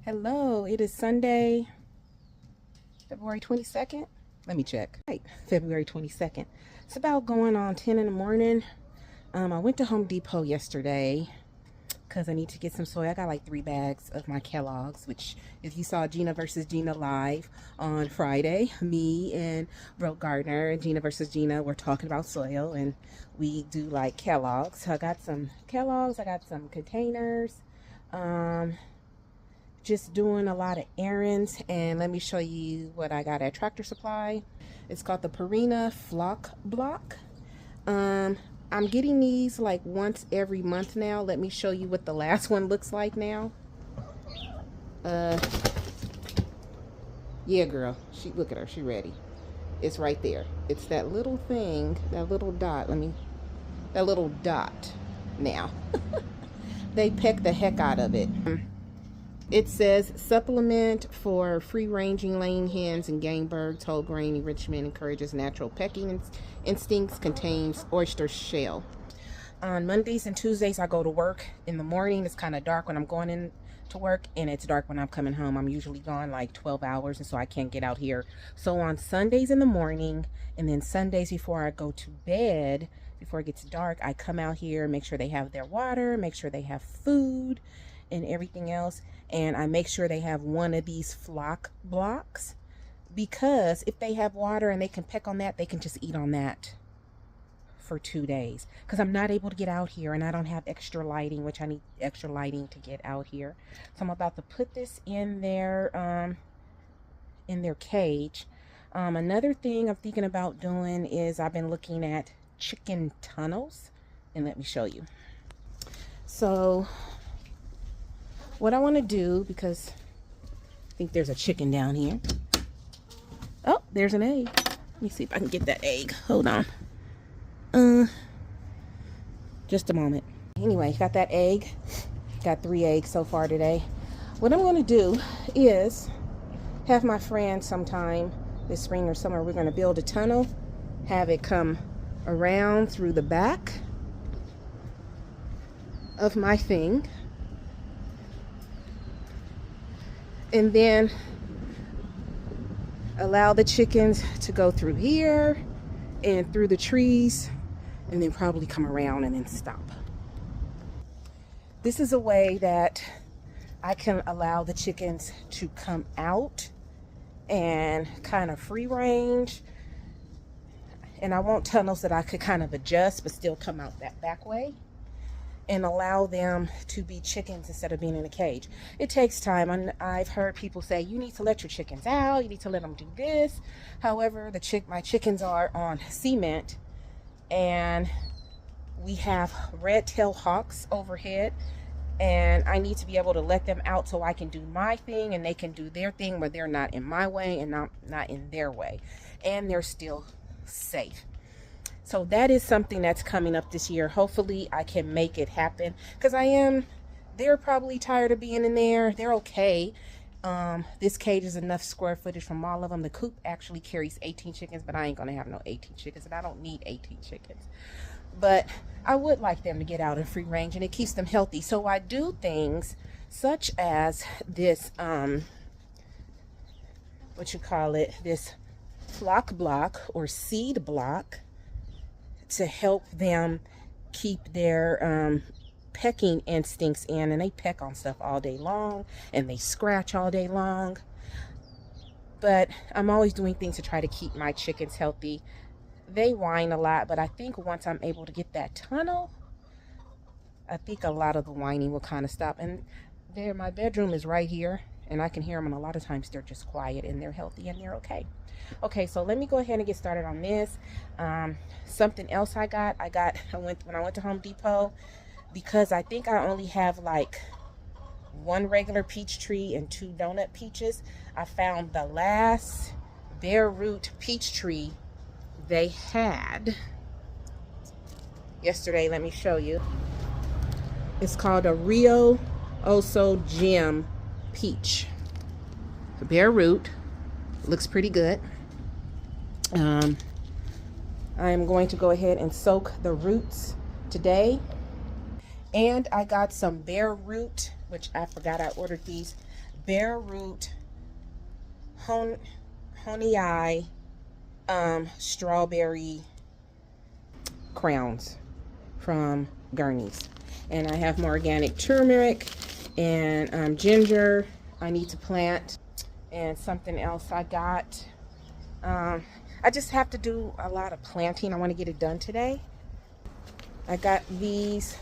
Hello, it is Sunday, February 22nd. Let me check. Right, February 22nd. It's about going on 10 in the morning. I went to Home Depot yesterday because I need to get some soy. I got like 3 bags of my Kellogg's, which if you saw Gina versus Gina live on Friday, me and Brooke Gardner and Gina versus Gina were talking about soil, and we do like Kellogg's. So I got some Kellogg's, I got some containers. Just doing a lot of errands, and let me show you what I got at Tractor Supply. It's called the Purina Flock Block. I'm getting these like once every month now. Let me show you what the last one looks like now. Yeah, girl, look at her, she ready. It's right there. It's that little thing, that little dot. That little dot now. They peck the heck out of it. It says supplement for free-ranging laying hens and game birds. Whole grain enrichment encourages natural pecking instincts. Contains oyster shell. On Mondays and Tuesdays, I go to work in the morning. It's kind of dark when I'm going in to work, and it's dark when I'm coming home. I'm usually gone like 12 hours, and so I can't get out here. So on Sundays in the morning, and then Sundays before I go to bed, before it gets dark, I come out here, make sure they have their water, make sure they have food and everything else. And I make sure they have one of these flock blocks, because if they have water and they can peck on that, they can just eat on that for 2 days. Because I'm not able to get out here, and I don't have extra lighting, which I need extra lighting to get out here. So I'm about to put this in their cage. Another thing I'm thinking about doing is I've been looking at chicken tunnels, and let me show you. So what I want to do, because I think there's a chicken down here. Oh, there's an egg. Let me see if I can get that egg. Hold on. Just a moment. Anyway, got that egg. Got 3 eggs so far today. What I'm going to do is have my friend sometime this spring or summer, we're going to build a tunnel, have it come around through the back of my thing, and then allow the chickens to go through here and through the trees, and then probably come around and then stop. This is a way that I can allow the chickens to come out and kind of free range. And I want tunnels that I could kind of adjust but still come out that back way, and allow them to be chickens instead of being in a cage. It takes time. I've heard people say, you need to let your chickens out, you need to let them do this. However, my chickens are on cement, and we have red-tailed hawks overhead, and I need to be able to let them out so I can do my thing and they can do their thing, where they're not in my way and not in their way, and they're still safe. So that is something that's coming up this year. Hopefully I can make it happen, because they're probably tired of being in there. They're okay. This cage is enough square footage from all of them. The coop actually carries 18 chickens, but I ain't gonna have no 18 chickens, and I don't need 18 chickens. But I would like them to get out in free range, and it keeps them healthy. So I do things such as this, this flock block or seed block, to help them keep their pecking instincts in. And they peck on stuff all day long, and they scratch all day long. But I'm always doing things to try to keep my chickens healthy. They whine a lot, but I think once I'm able to get that tunnel, I think a lot of the whining will kind of stop. And my bedroom is right here, and I can hear them, and a lot of times they're just quiet and they're healthy and they're okay. Okay, so let me go ahead and get started on this. Something else when I went to Home Depot, because I think I only have like 1 regular peach tree and 2 donut peaches. I found the last bare root peach tree they had yesterday. Let me show you. It's called a Rio Oso Gem Peach. Bare root. Looks pretty good. I'm going to go ahead and soak the roots today. And I got some bare root, which I forgot I ordered these bare root honey strawberry crowns from Gurney's. And I have more organic turmeric and ginger I need to plant, and something else I got. I just have to do a lot of planting. I want to get it done today. I got these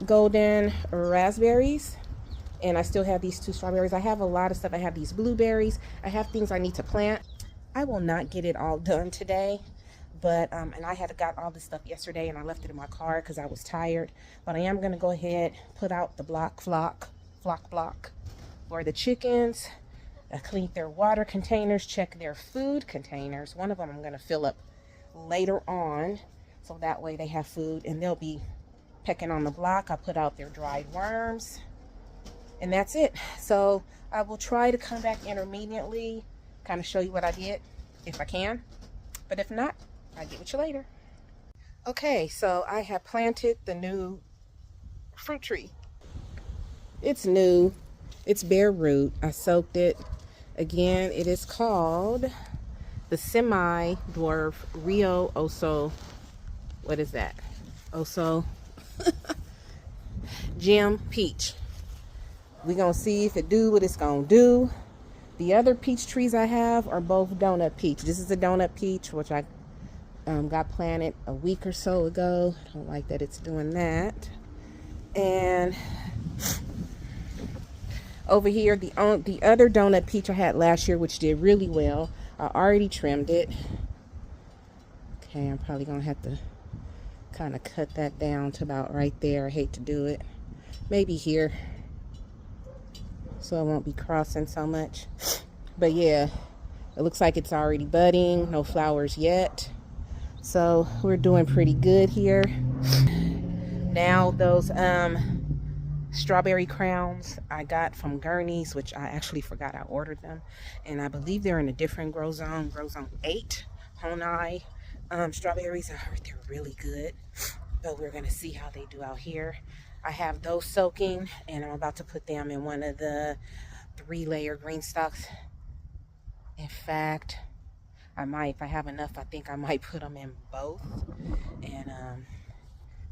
golden raspberries, and I still have these 2 strawberries. I have a lot of stuff. I have these blueberries. I have things I need to plant. I will not get it all done today, but and I had got all this stuff yesterday and I left it in my car because I was tired. But I am going to go ahead, put out the flock for the chickens. I cleaned their water containers, check their food containers. One of them I'm going to fill up later on, so that way they have food and they'll be pecking on the block. I put out their dried worms, and that's it. So I will try to come back intermittently, kind of show you what I did if I can, but if not, I'll get with you later. Okay, so I have planted the new fruit tree. It's new, it's bare root. I soaked it. Again, it is called the semi-dwarf Rio Oso. What is that? Oso Gem Peach. We're gonna see if it do what it's gonna do. The other peach trees I have are both donut peach. This is a donut peach, which I got planted a week or so ago. I don't like that it's doing that. And over here, the other donut peach I had last year, which did really well, I already trimmed it. Okay, I'm probably gonna have to kind of cut that down to about right there. I hate to do it. Maybe here, so I won't be crossing so much. But yeah, it looks like it's already budding. No flowers yet, so we're doing pretty good here. Now those strawberry crowns I got from Gurney's, which I actually forgot I ordered them, and I believe they're in a different grow zone 8 Honai strawberries. I heard they're really good, but we're gonna see how they do out here. I have those soaking, and I'm about to put them in one of the 3-layer green stalks. In fact, I might, if I have enough, I think I might put them in both, and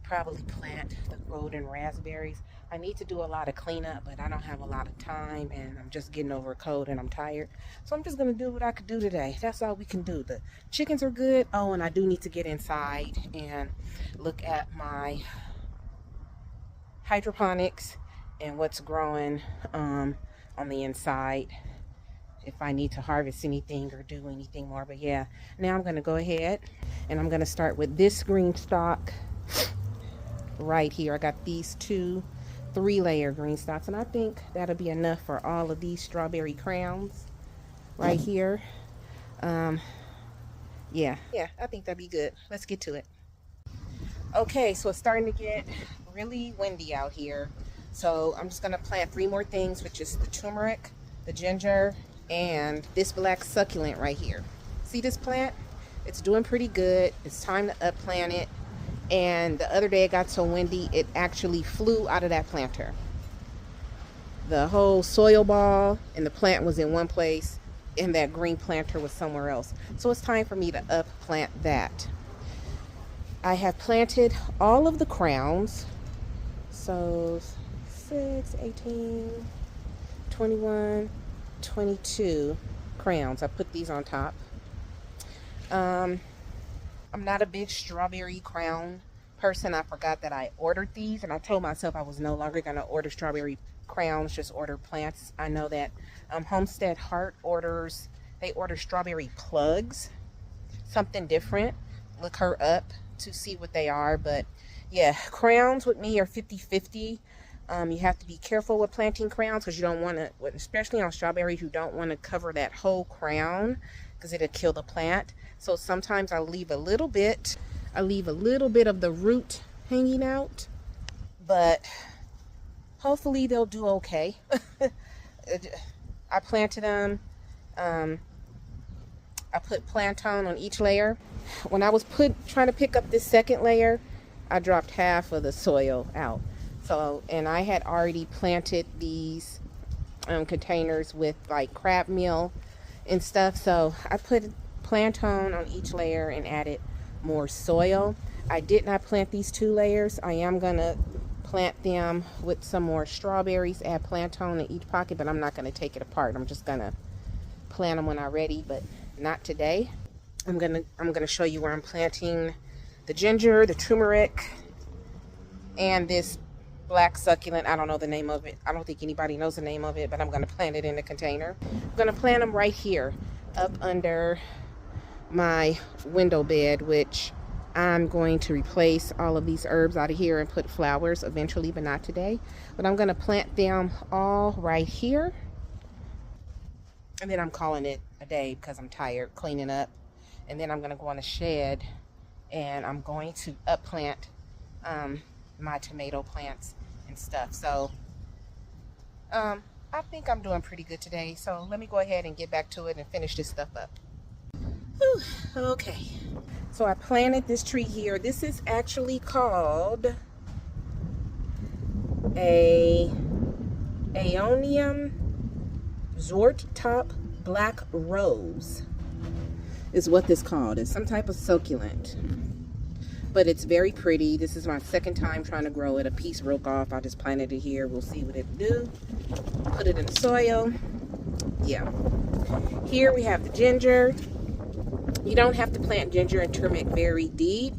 probably plant the golden raspberries. I need to do a lot of cleanup, but I don't have a lot of time, and I'm just getting over a cold and I'm tired. So I'm just gonna do what I could do today. That's all we can do. The chickens are good. Oh, and I do need to get inside and look at my hydroponics and what's growing on the inside, if I need to harvest anything or do anything more. But yeah, now I'm gonna go ahead and I'm gonna start with this green stalk right here. I got these 2 3-layer green stalks, and I think that'll be enough for all of these strawberry crowns right here. Yeah, I think that'd be good. Let's get to it. Okay, so it's starting to get really windy out here, so I'm just gonna plant 3 more things, which is the turmeric, the ginger, and this black succulent right here. See this plant? It's doing pretty good. It's time to upplant it. And the other day it got so windy, it actually flew out of that planter. The whole soil ball and the plant was in one place, and that green planter was somewhere else. So it's time for me to upplant that. I have planted all of the crowns. So 6, 18, 21, 22 crowns. I put these on top. I'm not a big strawberry crown person. I forgot that I ordered these, and I told myself I was no longer going to order strawberry crowns, just order plants. I know that Homestead Heart orders strawberry plugs, something different. Look her up to see what they are. But yeah, crowns with me are 50-50. You have to be careful with planting crowns, because you don't want to, especially on strawberries, you don't want to cover that whole crown because it'll kill the plant. So sometimes I leave a little bit of the root hanging out, but hopefully they'll do okay. I planted them. I put plantain on each layer. When I was trying to pick up this second layer, I dropped half of the soil out. So, and I had already planted these containers with like crab meal and stuff. So I put plantain on each layer and added more soil. I did not plant these 2 layers. I am gonna plant them with some more strawberries, add plantain in each pocket, but I'm not gonna take it apart. I'm just gonna plant them when I'm ready, but not today. I'm gonna show you where I'm planting the ginger, the turmeric, and this black succulent. I don't know the name of it. I don't think anybody knows the name of it, but I'm gonna plant it in a container. I'm gonna plant them right here up under my window bed, which I'm going to replace all of these herbs out of here and put flowers eventually, but not today. But I'm gonna plant them all right here, and then I'm calling it a day because I'm tired cleaning up. And then I'm gonna go on the shed and I'm going to upplant my tomato plants and stuff. So I think I'm doing pretty good today. So let me go ahead and get back to it and finish this stuff up. Whew, okay. So I planted this tree here. This is actually called a Aeonium Zwarttop Black Rose is what this called. It's some type of succulent, but it's very pretty. This is my 2nd time trying to grow it. A piece broke off. I just planted it here. We'll see what it'll do. Put it in the soil. Yeah. Here we have the ginger. You don't have to plant ginger and turmeric very deep.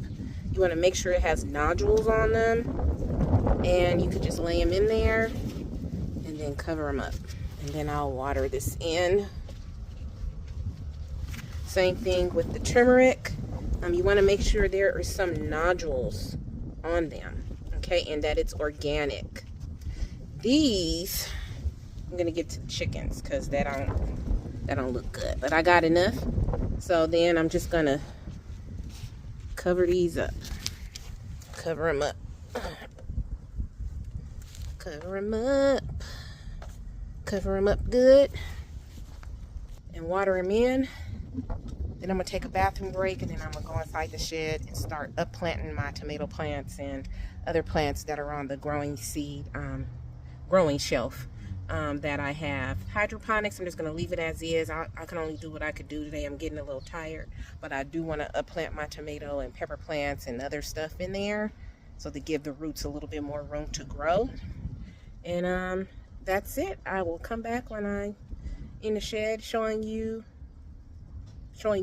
You want to make sure it has nodules on them, and you could just lay them in there and then cover them up. And then I'll water this in. Same thing with the turmeric. You want to make sure there are some nodules on them, okay, and that it's organic. These I'm gonna give to the chickens because that don't look good, but I got enough. So then I'm just gonna cover these up, cover them up, cover them up, cover them up good, and water them in. Then I'm gonna take a bathroom break, and then I'm gonna go inside the shed and start upplanting my tomato plants and other plants that are on the growing shelf that I have. Hydroponics, I'm just gonna leave it as is. I can only do what I could do today. I'm getting a little tired, but I do want to upplant my tomato and pepper plants and other stuff in there, so to give the roots a little bit more room to grow. And that's it. I will come back when I'm in the shed showing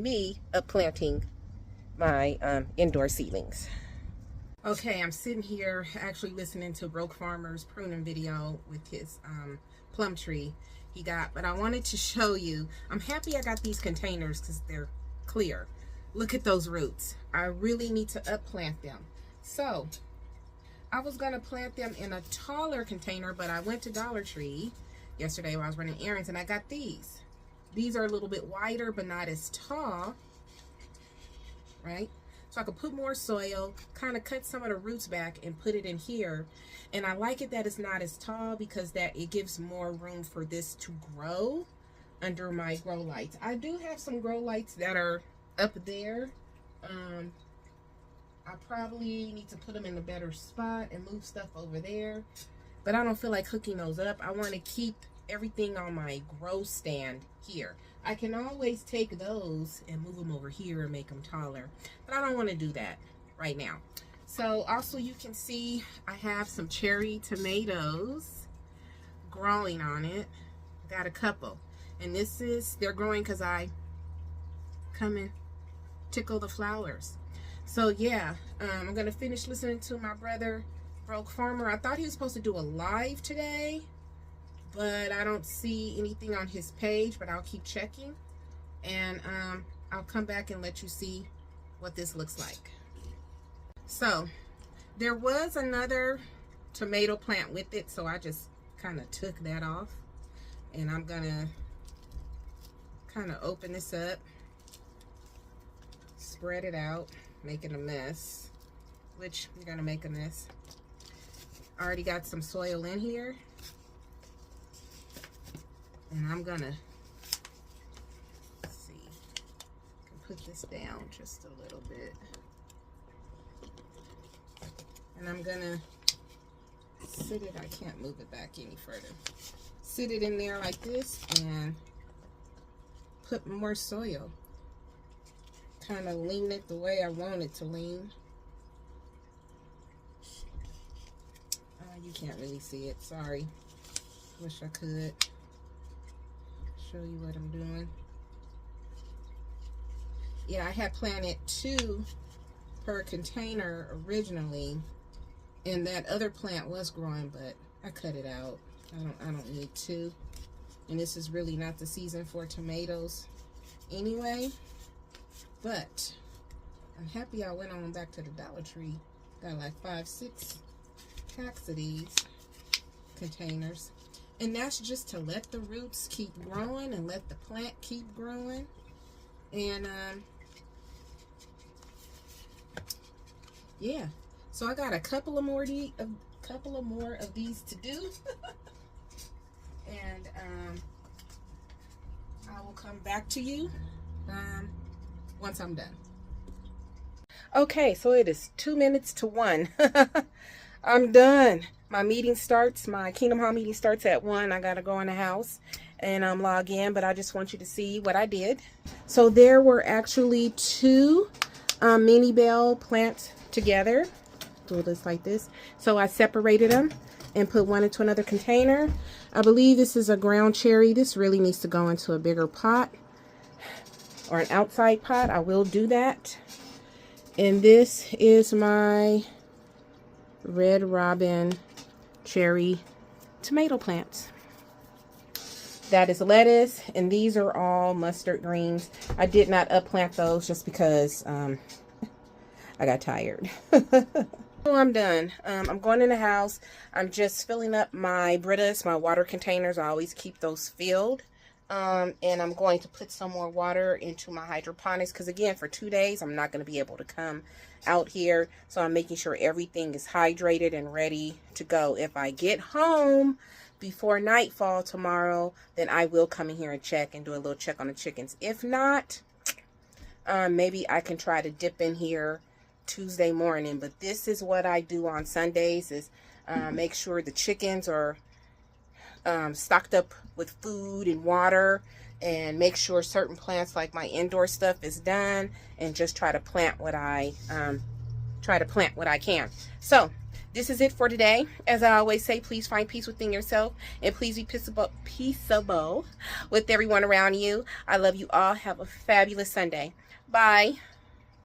me upplanting my indoor seedlings. Okay, I'm sitting here actually listening to Broke Farmer's pruning video with his plum tree he got, but I wanted to show you, I'm happy I got these containers because they're clear. Look at those roots. I really need to upplant them. So I was gonna plant them in a taller container, but I went to Dollar Tree yesterday while I was running errands and I got these. These are a little bit wider, but not as tall, right? So I could put more soil, kind of cut some of the roots back and put it in here. And I like it that it's not as tall because that it gives more room for this to grow under my grow lights. I do have some grow lights that are up there. I probably need to put them in a better spot and move stuff over there, but I don't feel like hooking those up. I want to keep everything on my grow stand here. I can always take those and move them over here and make them taller, but I don't want to do that right now. So also you can see I have some cherry tomatoes growing on it. Got a couple, and they're growing because I come and tickle the flowers. So yeah, I'm gonna finish listening to my brother Broke Farmer. I thought he was supposed to do a live today, but I don't see anything on his page, but I'll keep checking, and I'll come back and let you see what this looks like. So there was another tomato plant with it, so I just kind of took that off, and I'm gonna kind of open this up, spread it out, making a mess, which you're gonna make a mess. I already got some soil in here, and I'm gonna see, I can put this down just a little bit, and I'm gonna sit it, I can't move it back any further, sit it in there like this and put more soil. Kind of lean it the way I want it to lean. You can't really see it, sorry. Wish I could show you what I'm doing. Yeah, I had planted 2 per container originally, and that other plant was growing, but I cut it out. I don't need 2. And this is really not the season for tomatoes anyway. But I'm happy I went on back to the Dollar Tree. Got like 5-6 packs of these containers. And that's just to let the roots keep growing and let the plant keep growing. And yeah, so I got a couple of more of these to do. And I will come back to you once I'm done. Okay, so it is 2 minutes to 1. I'm done. My meeting starts, my Kingdom Hall meeting starts at 1. I gotta go in the house and log in, but I just want you to see what I did. So there were actually 2 mini bell plants together. Do this like this. So I separated them and put one into another container. I believe this is a ground cherry. This really needs to go into a bigger pot or an outside pot. I will do that. And this is my Red Robin cherry tomato plants. That is lettuce, and these are all mustard greens. I did not upplant those just because I got tired. So I'm done. I'm going in the house. I'm just filling up my Britas, my water containers. I always keep those filled. And I'm going to put some more water into my hydroponics because, again, for 2 days, I'm not going to be able to come out here. So I'm making sure everything is hydrated and ready to go. If I get home before nightfall tomorrow, then I will come in here and check and do a little check on the chickens. If not, maybe I can try to dip in here Tuesday morning. But this is what I do on Sundays, is make sure the chickens are stocked up with food and water, and make sure certain plants like my indoor stuff is done, and just try to plant what I can. So this is it for today. As I always say, please find peace within yourself, and please be peaceable with everyone around you. I love you all. Have a fabulous Sunday. Bye.